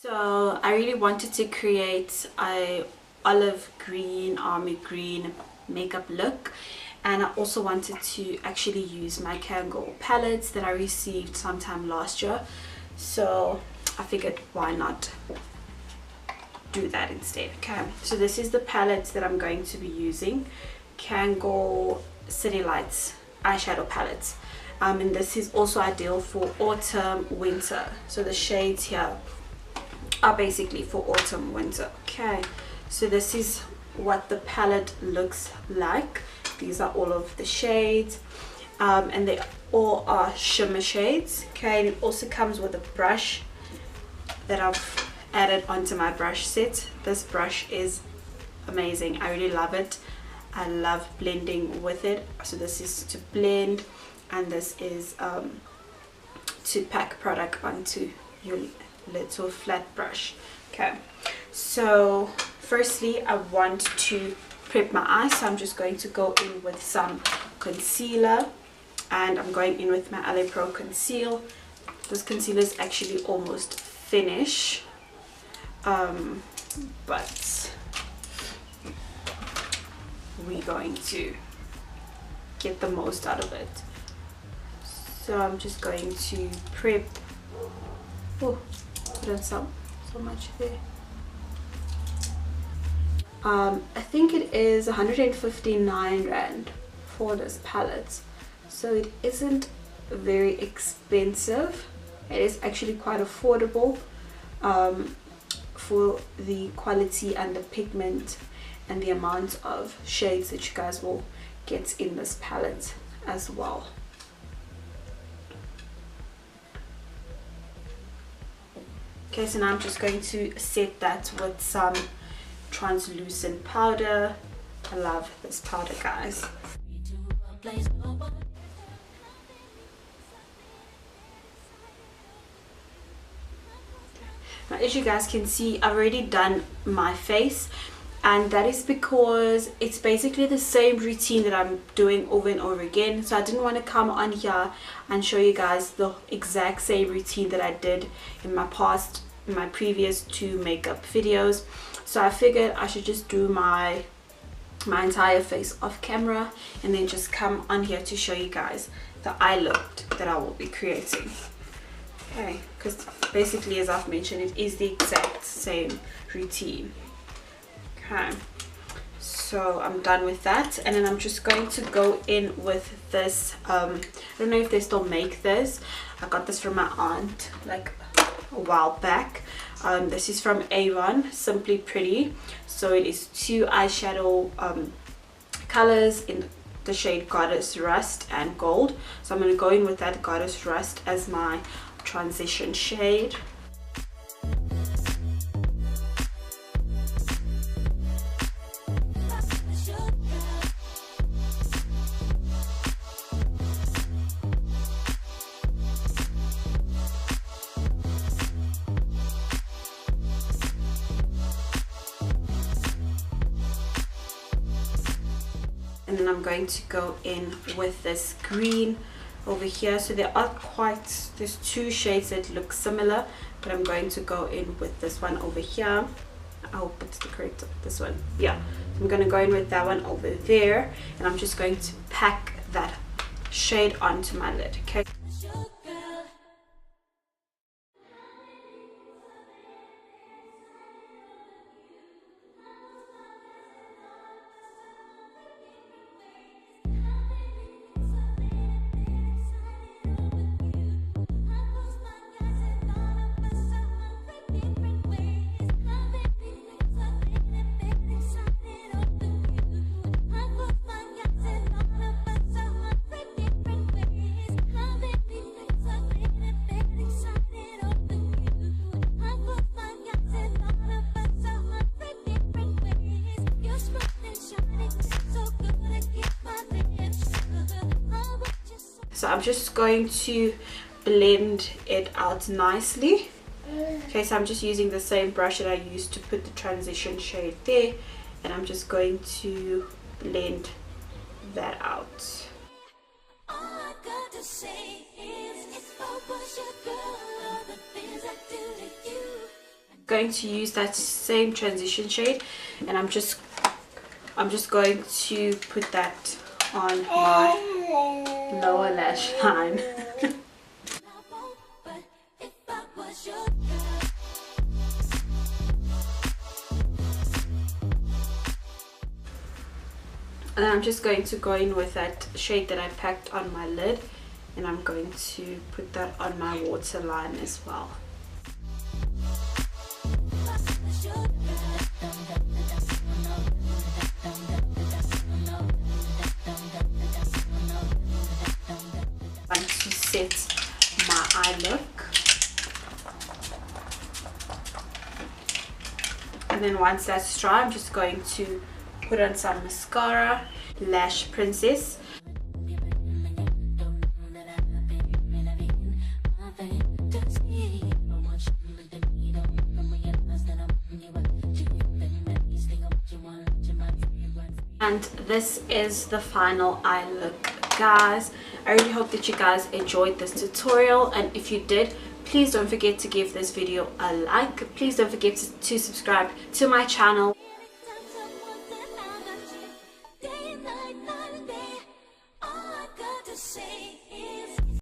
So I really wanted to create a olive green, army green makeup look, and I also wanted to actually use my Kangol palettes that I received sometime last year, so I figured why not do that instead. Okay, so this is the palette that I'm going to be using, Kangol City Lights eyeshadow palettes, and this is also ideal for autumn winter. So the shades here are basically for autumn winter. Okay, so this is what the palette looks like. These are all of the shades, and they all are shimmer shades. Okay, and it also comes with a brush that I've added onto my brush set. This brush is amazing. I really love it. I love blending with it. So this is to blend, and this is to pack product onto your little flat brush. Okay, so firstly I want to prep my eyes, so I'm just going to go in with some concealer, and I'm going in with my LA Pro Conceal. This concealer is actually almost finished, but we're going to get the most out of it. So I'm just going to prep. Oh, put on so much there. I think it is 159 Rand for this palette, so it isn't very expensive. It is actually quite affordable for the quality and the pigment and the amount of shades that you guys will get in this palette as well. Okay, so now I'm just going to set that with some translucent powder. I love this powder, guys. Now, as you guys can see, I've already done my face, and that is because it's basically the same routine that I'm doing over and over again. So I didn't want to come on here and show you guys the exact same routine that I did in my previous 2 makeup videos. So I figured I should just do my entire face off camera, and then just come on here to show you guys the eye look that I will be creating. Okay, because basically, as I've mentioned, it is the exact same routine. Okay, so I'm done with that, and then I'm just going to go in with this. I don't know if they still make this. I got this from my aunt like a while back. This is from Avon, Simply Pretty. So it is 2 eyeshadow colors in the shade Goddess Rust and Gold. So I'm going to go in with that Goddess Rust as my transition shade. And then I'm going to go in with this green over here. So there's 2 shades that look similar, but I'm going to go in with this one over here. I hope it's the correct, this one, yeah. So I'm going to go in with that one over there, and I'm just going to pack that shade onto my lid. Okay, so I'm just going to blend it out nicely. Okay, so I'm just using the same brush that I used to put the transition shade there, and I'm just going to blend that out. All I got to say is, if I was your girl, all the things I do to you, I going to use that same transition shade, and I'm just going to put that on my lower lash line. And then I'm just going to go in with that shade that I packed on my lid, and I'm going to put that on my waterline as well. I'm going to set my eye look. And then once that's dry, I'm just going to put on some mascara, Lash Princess. And this is the final eye look, guys. I really hope that you guys enjoyed this tutorial, and if you did, please don't forget to give this video a like. Please don't forget to subscribe to my channel.